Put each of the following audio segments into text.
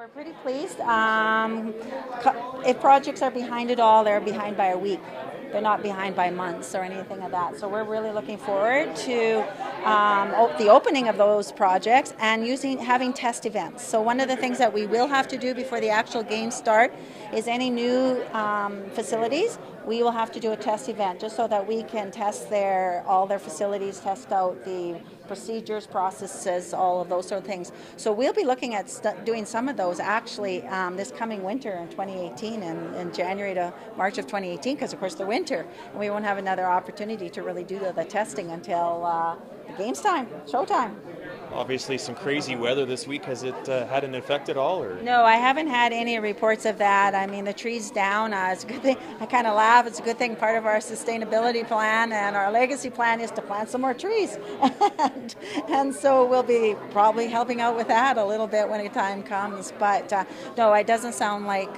We're pretty pleased. If projects are behind at all, they're behind by a week. They're not behind by months or anything of that. So we're really looking forward to the opening of those projects and having test events. So one of the things that we will have to do before the actual games start is any new facilities, we will have to do a test event just so that we can test all their facilities, test out the procedures, processes, all of those sort of things. So we'll be looking at doing some of those actually this coming winter in 2018 and in January to March of 2018 because of course they're winter and we won't have another opportunity to really do the testing until the game's time, showtime. Obviously some crazy weather this week. Has it had an effect at all? Or? No, I haven't had any reports of that. I mean, the tree's down. It's a good thing. I kind of laugh. It's a good thing. Part of our sustainability plan and our legacy plan is to plant some more trees. and so we'll be probably helping out with that a little bit when the time comes. But no, it doesn't sound like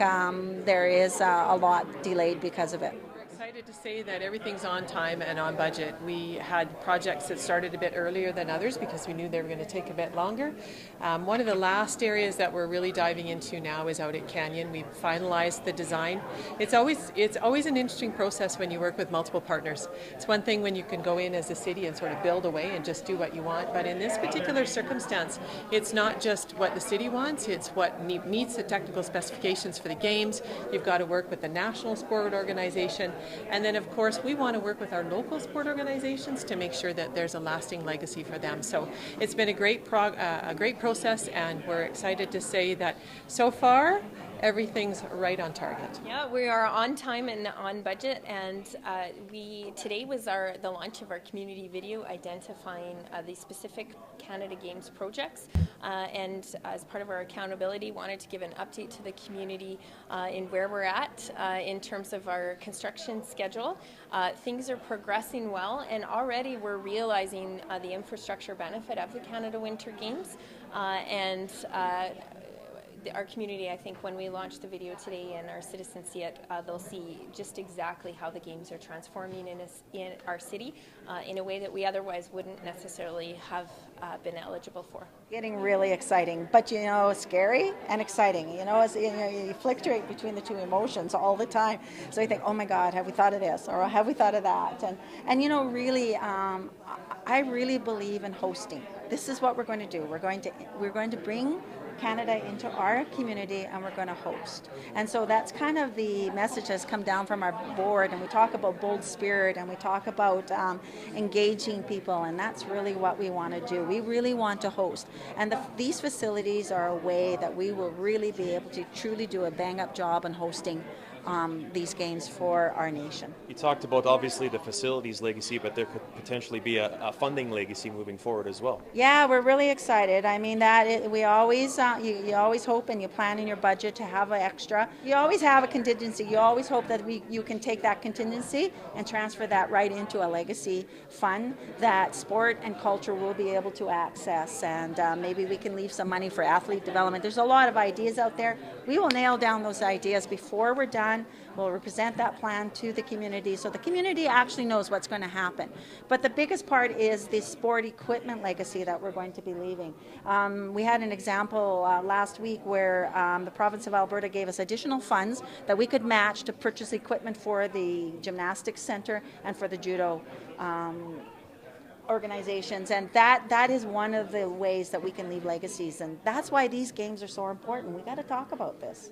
there is a lot delayed because of it. Excited to say that everything's on time and on budget. We had projects that started a bit earlier than others because we knew they were going to take a bit longer. One of the last areas that we're really diving into now is out at Canyon. We've finalized the design. It's always an interesting process when you work with multiple partners. It's one thing when you can go in as a city and sort of build away and just do what you want, but in this particular circumstance, it's not just what the city wants, it's what meets the technical specifications for the games. You've got to work with the national sport organization. And then, of course, we want to work with our local sport organizations to make sure that there's a lasting legacy for them. So it's been a great process, and we're excited to say that so far, everything's right on target. Yeah, we are on time and on budget, and today was the launch of our community video identifying the specific Canada Games projects, and as part of our accountability, wanted to give an update to the community in where we're at in terms of our construction schedule. Things are progressing well, and already we're realizing the infrastructure benefit of the Canada Winter Games, and our community, I think, when we launch the video today and our citizens see it, they'll see just exactly how the games are transforming in our city in a way that we otherwise wouldn't necessarily have been eligible for. Getting really exciting, but scary and exciting. You fluctuate between the two emotions all the time. So you think, oh my God, have we thought of this or have we thought of that? And really, I really believe in hosting. This is what we're going to do. We're going to bring Canada into our community and we're going to host. And so that's kind of the message that's come down from our board, and we talk about bold spirit and we talk about engaging people, and that's really what we want to do. We really want to host, and these facilities are a way that we will really be able to truly do a bang-up job in hosting these games for our nation. You talked about obviously the facilities legacy, but there could potentially be a funding legacy moving forward as well. Yeah, we're really excited. I mean, we always you always hope and you plan in your budget to have an extra. You always have a contingency. You always hope that you can take that contingency and transfer that right into a legacy fund that sport and culture will be able to access, and maybe we can leave some money for athlete development. There's a lot of ideas out there. We will nail down those ideas before we're done. We'll represent that plan to the community so the community actually knows what's going to happen. But the biggest part is the sport equipment legacy that we're going to be leaving. We had an example last week where the province of Alberta gave us additional funds that we could match to purchase equipment for the gymnastics center and for the judo organizations, and that is one of the ways that we can leave legacies, and that's why these games are so important. We got to talk about this.